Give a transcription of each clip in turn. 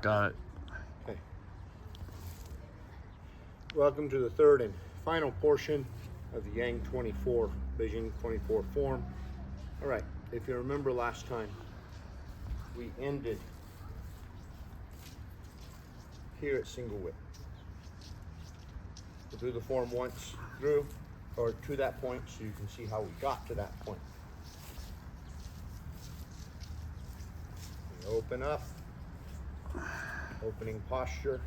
Got it. Okay. Welcome to the third and final portion of the Yang 24, Beijing 24 form. All right, if you remember last time, we ended here at single whip. We'll do the form once through, or to that point, so you can see how we got to that point. We open up, opening posture.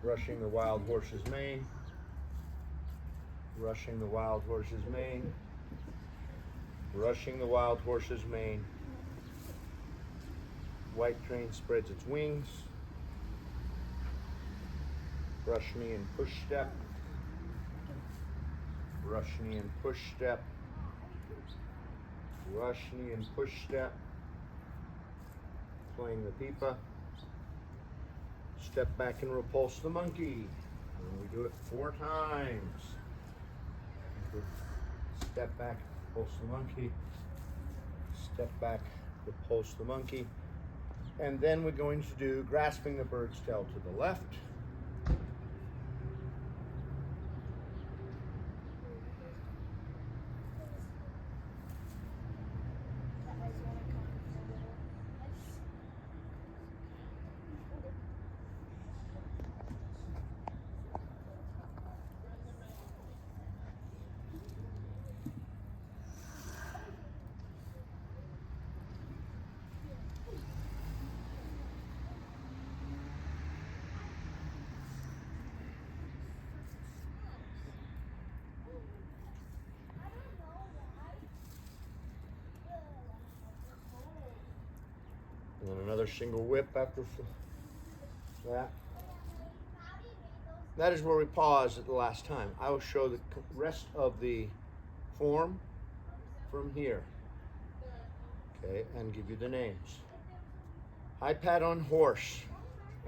Brushing the wild horse's mane. Brushing the wild horse's mane. Brushing the wild horse's mane. White crane spreads its wings. Brush knee and push step. Brush knee and push step. Brush knee and push step. Playing the pipa. Step back and repulse the monkey. And we do it 4 times. Step back, repulse the monkey. Step back, repulse the monkey. And then we're going to do grasping the bird's tail to the left. And then another single whip after that. That is where we paused at the last time. I will show the rest of the form from here. Okay, and give you the names. High pat on horse.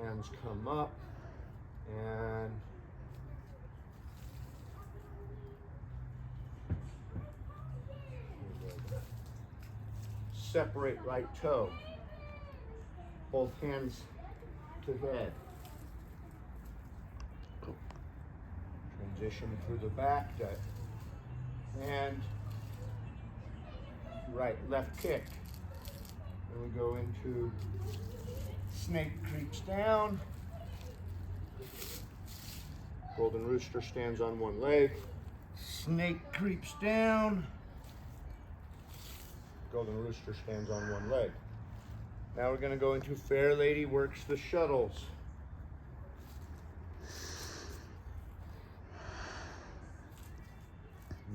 Hands come up and separate right toe. Both hands to head. Transition through the back and right, left kick. Then we go into snake creeps down. Golden rooster stands on one leg. Snake creeps down. Golden rooster stands on one leg. Now we're going to go into Fair Lady Works the Shuttles.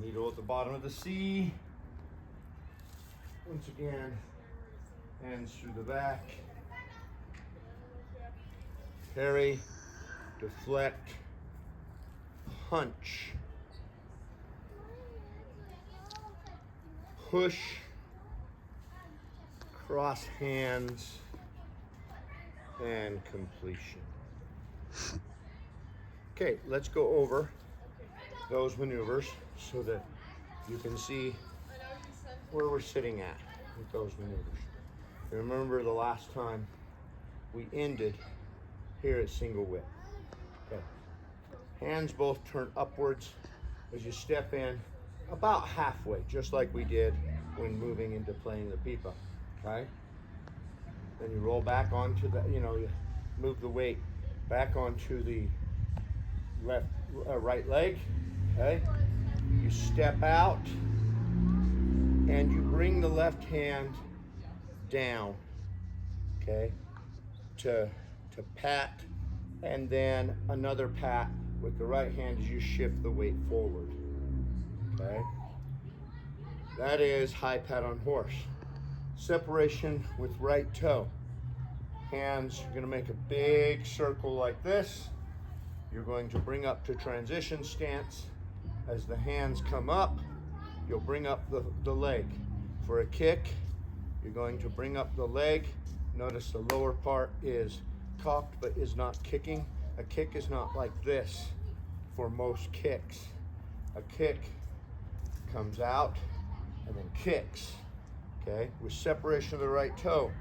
Needle at the bottom of the C. Once again, hands through the back. Parry, deflect, punch, push, cross hands, and completion. Okay, let's go over those maneuvers so that you can see where we're sitting at with those maneuvers. Remember the last time we ended here at single whip. Okay. Hands both turn upwards as you step in about halfway, just like we did when moving into playing the pipa. Okay? Then you roll back onto the, you move the weight back onto the right leg. Okay? You step out and you bring the left hand down, okay, to pat, and then another pat with the right hand as you shift the weight forward, okay? That is high pat on horse. Separation with right toe. Hands, you're gonna make a big circle like this. You're going to bring up to transition stance. As the hands come up, you'll bring up the leg. For a kick, you're going to bring up the leg. Notice the lower part is cocked but is not kicking. A kick is not like this for most kicks. A kick comes out and then kicks. okay, with separation of the right toe.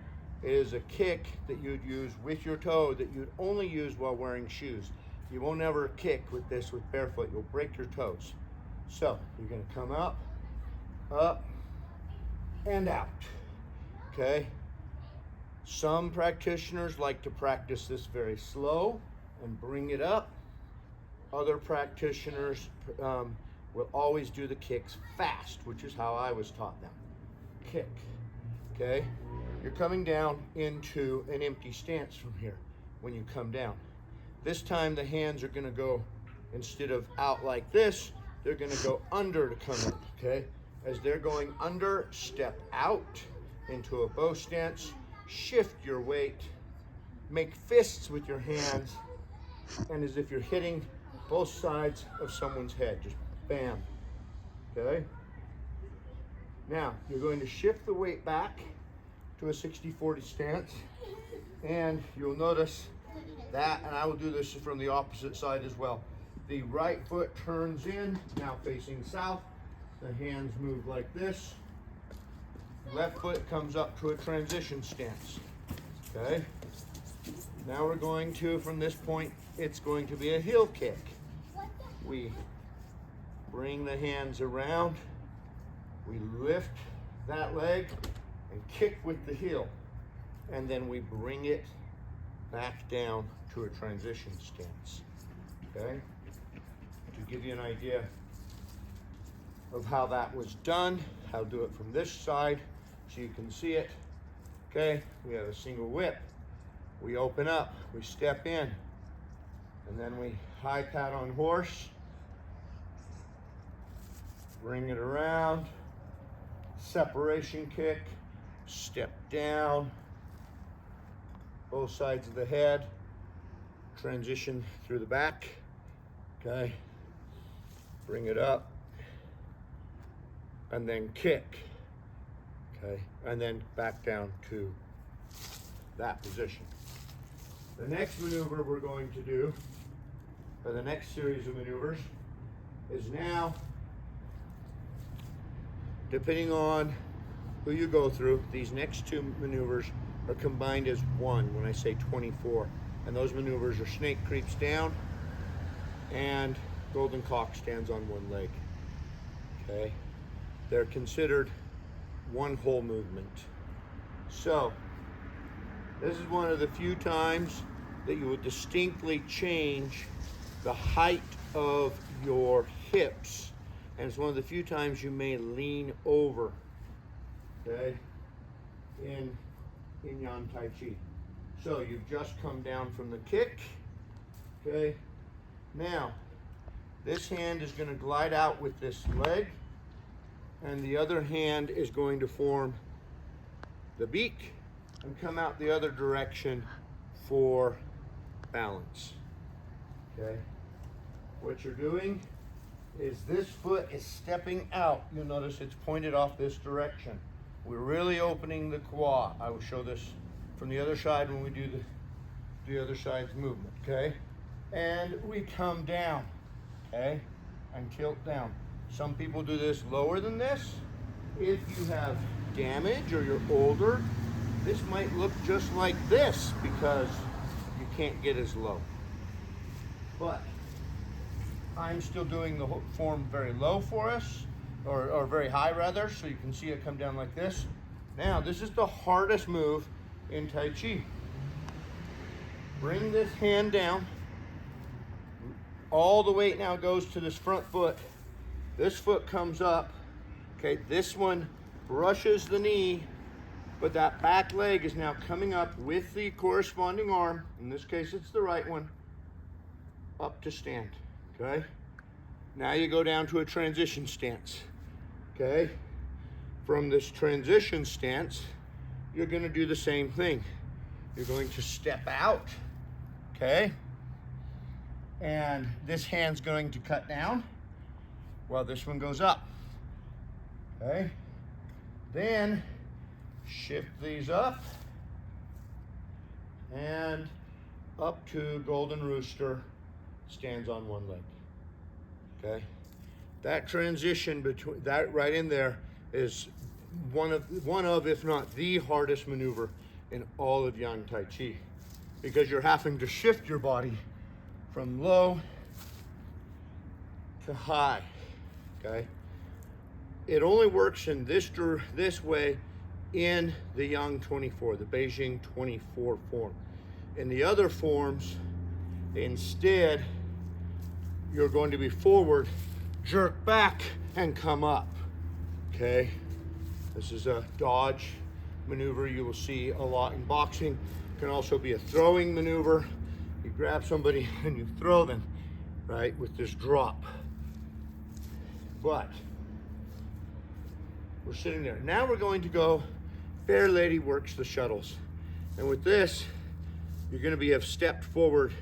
It is a kick that you'd use with your toe that you'd only use while wearing shoes. You won't ever kick with this with barefoot. You'll break your toes. So you're gonna come up, and out, okay? Some practitioners like to practice this very slow and bring it up. Other practitioners will always do the kicks fast, which is how I was taught them. Kick, okay? You're coming down into an empty stance from here when you come down. This time the hands are gonna go, instead of out like this, they're gonna go under to come in, okay? As they're going under, step out into a bow stance, shift your weight, make fists with your hands, and as if you're hitting both sides of someone's head, just bam, okay? Now, you're going to shift the weight back to a 60-40 stance, and you'll notice that, and I will do this from the opposite side as well. The right foot turns in, now facing south. The hands move like this. Left foot comes up to a transition stance, okay? Now we're going to, from this point, it's going to be a heel kick. We bring the hands around, we lift that leg and kick with the heel, and then we bring it back down to a transition stance, okay? To give you an idea of how that was done, I'll do it from this side so you can see it, okay? We have a single whip, we open up, we step in, and then we high pat on horse, bring it around, separation kick, step down, both sides of the head, transition through the back, okay? Bring it up, and then kick, okay? And then back down to that position. The next maneuver we're going to do, or the next series of maneuvers, is now, depending on who you go through, these next two maneuvers are combined as one when I say 24. And those maneuvers are snake creeps down and golden cock stands on one leg, okay? They're considered one whole movement. So, this is one of the few times that you will distinctly change the height of your hips. And it's one of the few times you may lean over, okay, in Yan Tai Chi. So you've just come down from the kick, okay? Now, this hand is gonna glide out with this leg, and the other hand is going to form the beak and come out the other direction for balance, okay? What you're doing is this foot is stepping out. You'll notice it's pointed off this direction. We're really opening the quad. I will show this from the other side when we do the other side's movement, okay? And we come down, okay? And tilt down. Some people do this lower than this. If you have damage or you're older, this might look just like this because you can't get as low. But I'm still doing the form very low for us, or very high rather, so you can see it come down like this. Now, this is the hardest move in Tai Chi. Bring this hand down. All the weight now goes to this front foot. This foot comes up, okay? This one brushes the knee, but that back leg is now coming up with the corresponding arm. In this case, it's the right one, up to stand, okay? Now you go down to a transition stance, okay? From this transition stance, you're gonna do the same thing. You're going to step out, okay? And this hand's going to cut down while this one goes up, okay? Then shift these up and up to golden rooster, stands on one leg, okay? That transition between that right in there is one of, if not the hardest maneuver in all of Yang Tai Chi, because you're having to shift your body from low to high, okay? It only works in this way in the Yang 24, the Beijing-24 form. In the other forms, instead, you're going to be forward, jerk back, and come up, okay? This is a dodge maneuver you will see a lot in boxing. It can also be a throwing maneuver. You grab somebody and you throw them, right, with this drop. But we're sitting there. Now we're going to go, fair lady works the shuttles. And with this, you're going to have stepped forward.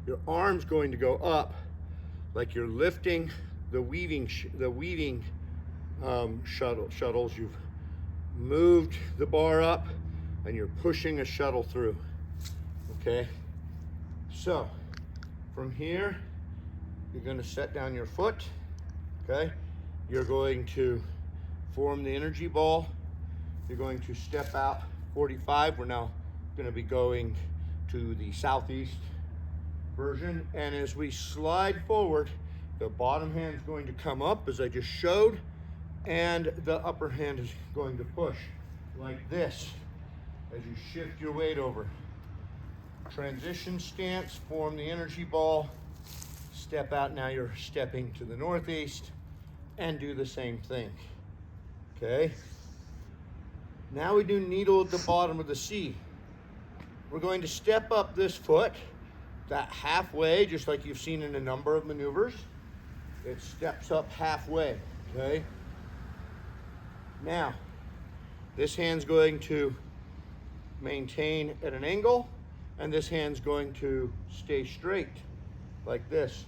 Your arm's going to go up like you're lifting the weaving shuttles. You've moved the bar up and you're pushing a shuttle through, okay? So from here, you're going to set down your foot, okay? You're going to form the energy ball. You're going to step out 45. We're now going to be going to the southeast version. And as we slide forward, the bottom hand is going to come up as I just showed, and the upper hand is going to push like this as you shift your weight over. Transition stance, form the energy ball, step out. Now you're stepping to the northeast, and do the same thing, okay? Now we do needle at the bottom of the C. We're going to step up this foot, that halfway, just like you've seen in a number of maneuvers. It steps up halfway, okay? Now, this hand's going to maintain at an angle, and this hand's going to stay straight, like this.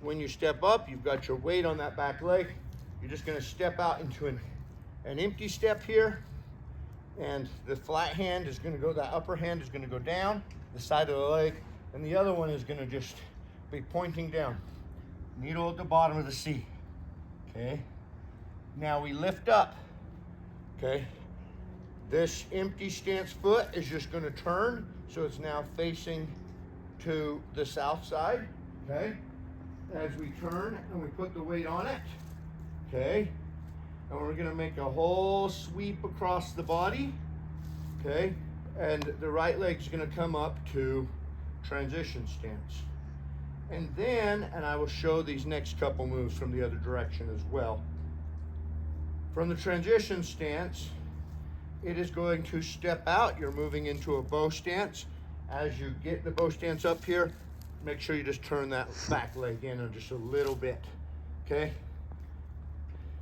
When you step up, you've got your weight on that back leg. You're just gonna step out into an empty step here, and the flat hand is gonna go, that upper hand is gonna go down the side of the leg, and the other one is gonna just be pointing down. Needle at the bottom of the C, okay? Now we lift up, okay? This empty stance foot is just gonna turn, so it's now facing to the south side, okay? As we turn and we put the weight on it, okay? And we're gonna make a whole sweep across the body, okay? And the right leg's gonna come up to transition stance. And then, and I will show these next couple moves from the other direction as well. From the transition stance, it is going to step out. You're moving into a bow stance. As you get the bow stance up here, make sure you just turn that back leg in just a little bit, okay?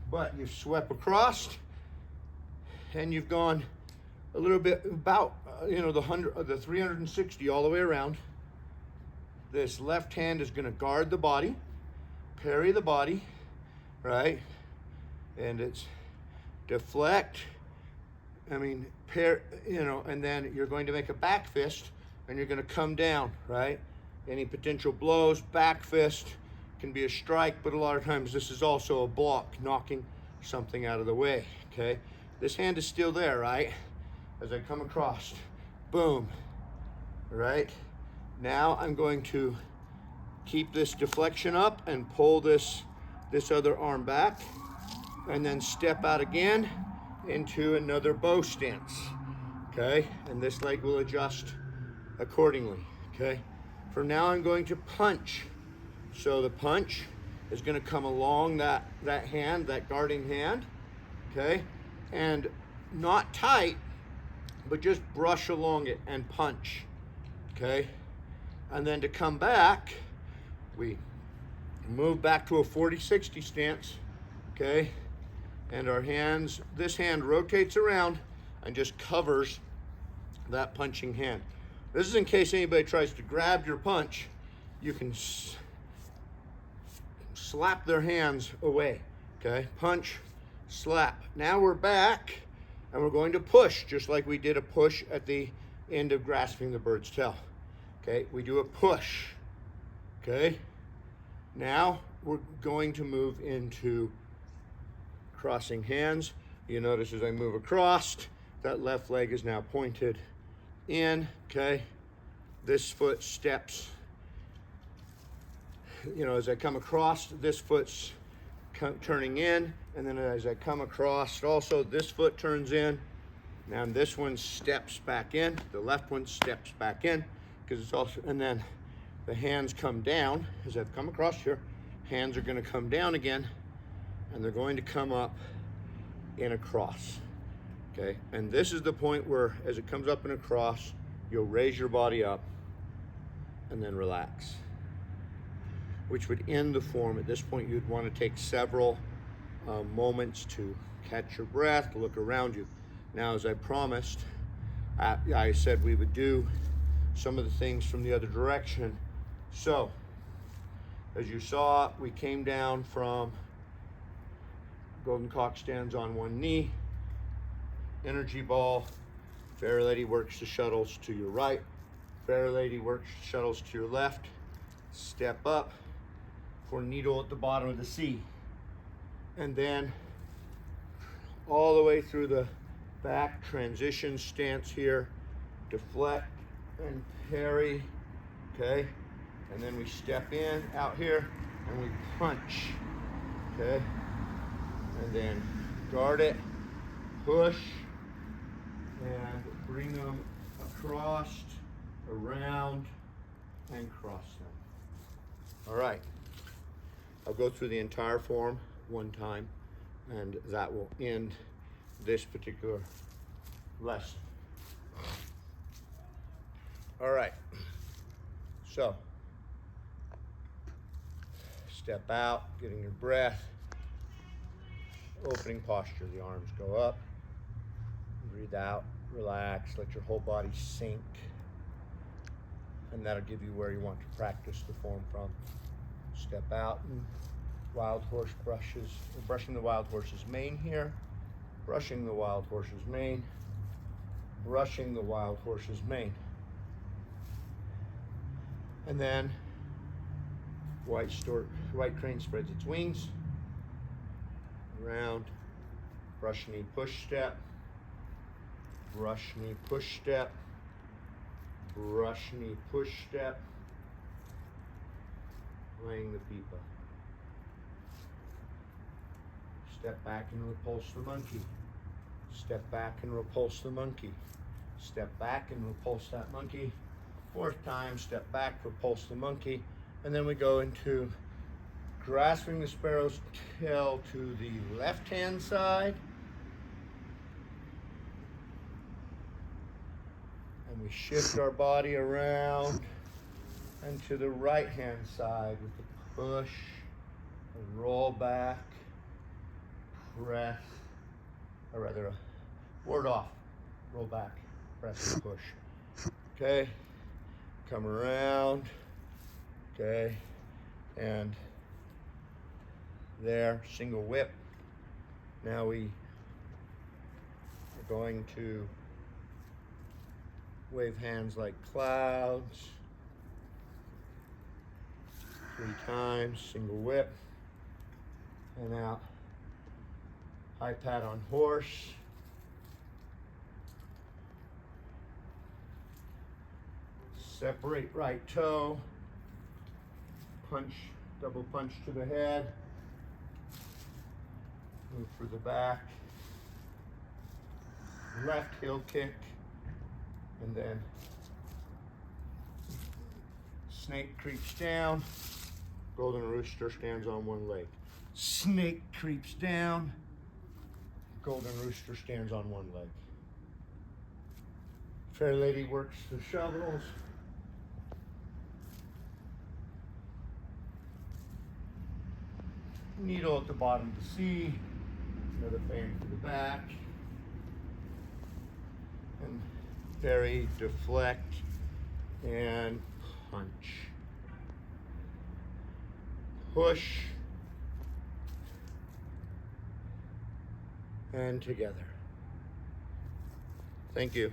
But you've swept across, and you've gone a little bit about, the 360 all the way around. This left hand is gonna guard the body, parry the body, right? And it's deflect, and then you're going to make a back fist, and you're gonna come down, right? Any potential blows, back fist can be a strike, but a lot of times this is also a block, knocking something out of the way, okay? This hand is still there, right? As I come across, boom, right? Now I'm going to keep this deflection up and pull this other arm back, and then step out again into another bow stance, okay? And this leg will adjust accordingly, okay? From now I'm going to punch. So the punch is gonna come along that hand, that guarding hand, okay? And not tight, but just brush along it and punch, okay? And then to come back, we move back to a 40-60 stance, okay? And our hands, this hand rotates around and just covers that punching hand. This is in case anybody tries to grab your punch, you can slap their hands away, okay? Punch, slap. Now we're back, and we're going to push, just like we did a push at the end of grasping the bird's tail. Okay, we do a push, okay? Now we're going to move into crossing hands. You notice as I move across, that left leg is now pointed in, okay? This foot steps, you know, as I come across, this foot's turning in, and then as I come across, also this foot turns in. Now this one steps back in, the left one steps back in, because it's also, and then the hands come down. As I've come across here, hands are gonna come down again, and they're going to come up in a cross, okay? And this is the point where, as it comes up in a cross, you'll raise your body up and then relax, which would end the form. At this point, you'd want to take several moments to catch your breath, look around you. Now, as I promised, I said we would do some of the things from the other direction. So, as you saw, we came down from Golden Cock stands on one knee, energy ball, Fair Lady works the shuttles to your right, Fair Lady works shuttles to your left, step up for needle at the bottom of the C. And then all the way through the back, transition stance here, deflect and parry, okay? And then we step in out here and we punch, okay? And then guard it, push, and bring them across, around, and cross them. All right, I'll go through the entire form one time, and that will end this particular lesson. All right, so step out, getting your breath, opening posture, the arms go up, breathe out, relax, let your whole body sink, and that'll give you where you want to practice the form from. Step out and wild horse brushes, brushing the wild horse's mane here, brushing the wild horse's mane, brushing the wild horse's mane. And then white crane spreads its wings, around, brush knee push step, brush knee push step, brush knee push step, laying the pipa. Step back and repulse the monkey. Step back and repulse the monkey. Step back and repulse that monkey. Fourth time, step back, repulse the monkey. And then we go into grasping the sparrow's tail to the left-hand side. And we shift our body around and to the right-hand side with the push, a roll back, press, or rather, ward off, roll back, press and push. Okay, come around, okay, and there, single whip. Now we are going to wave hands like clouds. 3 times, single whip, and out. High pat on horse. Separate right toe. Punch, double punch to the head. Move for the back. Left heel kick. And then snake creeps down. Golden rooster stands on one leg. Snake creeps down. Golden rooster stands on one leg. Fair Lady works the shovels. Needle at the bottom to C. Another fan to the back. And parry, deflect, and punch. Push, and together. Thank you.